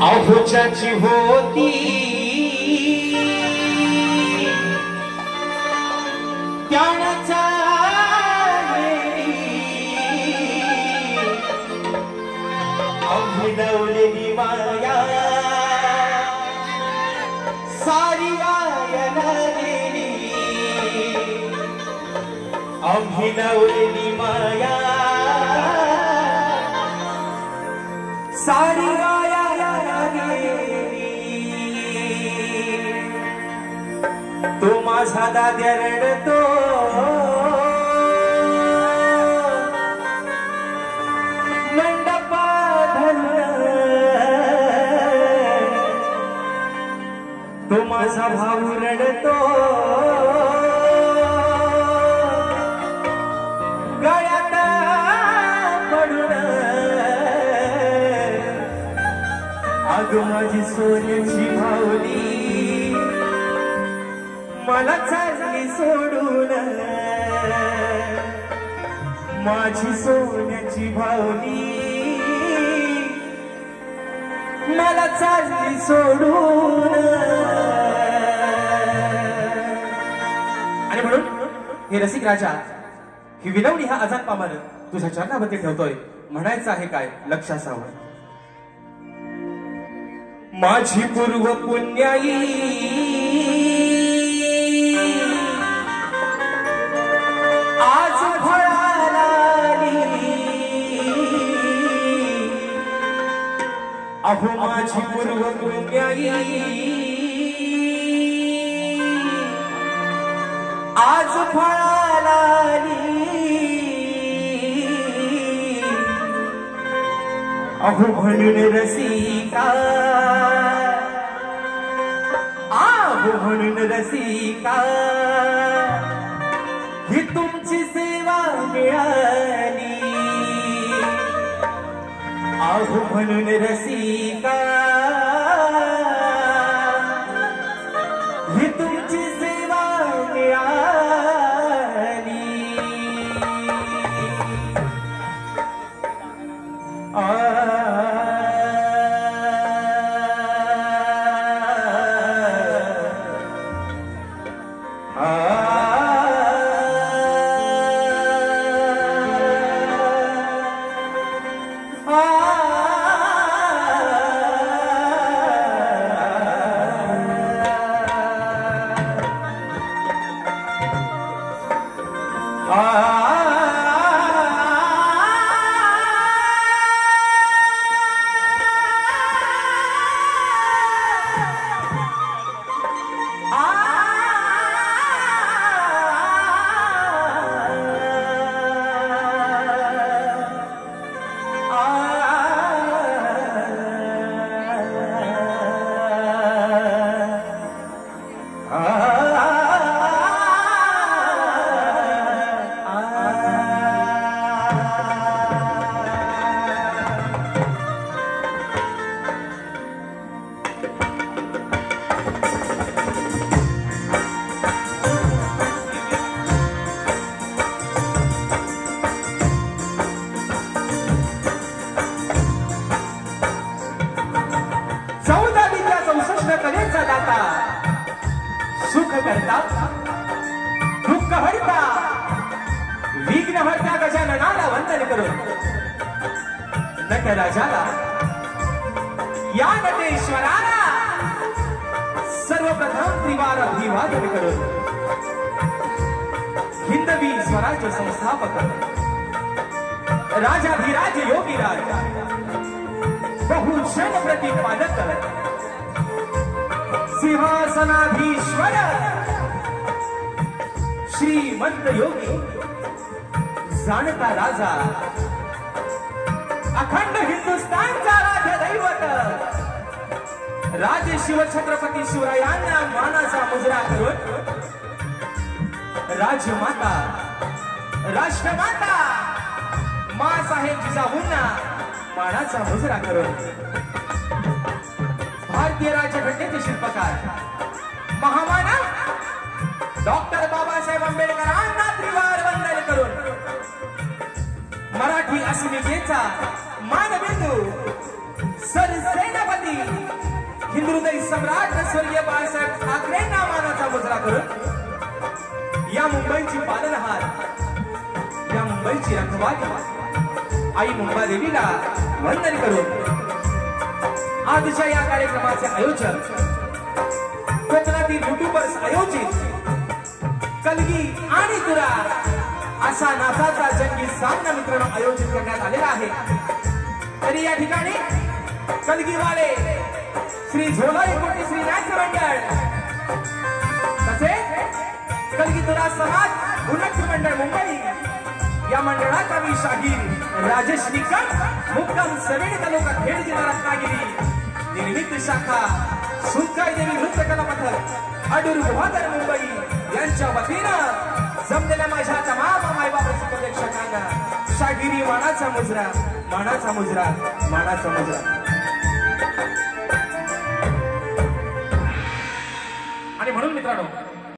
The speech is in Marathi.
अहोच्याची होती त्याचा अभिनवलेली माया सारी वायाला गेली अभिनवलेली माया सारी तो माझा दाद्या रडतो मंडपाधन तो माझा भाऊ रडतो गळ्यात पडून अग माझी सोन्याची भावली मला चालली सोडून माझी सोन्याची भावली मला चालली सोडून आणि म्हणून हे रसिक राजा ही विनवणी हा आजाद पामर तुझ्या चरणावरती ठेवतोय म्हणायचं आहे काय लक्ष असावं माझी पूर्व पुण्याई आज फळाली अहो माझी पूर्व पुण्याई आज फळाली अहो म्हणून रसिका अहो म्हणून रसिका ही तुमची सेवा मिळाली अहो म्हणून रसिका ही तुमची सेवा मिळाली सुख करता दुःख हरता विघ्न हरता गजाननाला वंदन करून नट राजाला या नटेश्वराला सर्वप्रथम त्रिवार अभिवादन करून हिंदवी स्वराज्य संस्थापक राजाधिराज योगीराज बहुजन प्रतिपादक सिंहासनाधीश्वर श्रीमंत योगी जाणता राजा अखंड हिंदुस्थानचा राजदैवत राजे शिवछत्रपती शिवरायांना मानाचा मुजरा करून राजमाता राष्ट्रमाता माँसाहेब जिजाऊंना मानाचा मुजरा करून भारतीय राज्यघटनेचे शिल्पकार महामानव डॉक्टर बाबासाहेब आंबेडकरांना त्रिवार वंदन करून मराठी अस्मितेचा मानबिंदू सरसेनापती स्वर्गीय बाळासाहेब ठाकरेंना मानाचा मुजरा करून या मुंबईची पालनहार, या मुंबईची रखवाली आई मुंबादेवीला वंदन करून आजच्या या कार्यक्रमाचे आयोजक कोकणातील युट्यूबर्स आयोजित कलगी आणि तुरा असा नाचाचा जंगी सामना मित्रांनो आयोजित करण्यात आलेला आहे। तरी या ठिकाणी कलगीवाले श्री झोला एकोटी श्री नाट्य मंडळ तसेच कलगी तुरा समाज उन्नती मंडळ मुंबई या मंडळाचा मी शाहीर राजेश निकम मुक्काम सवेड तालुका खेड जिल्हा रत्नागिरी निर्मित शाखा सुनकाई देवी नृत्य कला पथक अडूर गुहागर मुंबई यांच्या वतीनं जमलेल्या माझ्या तमाम मायबापाच्या प्रेक्षकांना शागिरी मानाचा मुजरा, मानाचा मुजरा, मानाचा मुजरा। आणि म्हणून मित्रांनो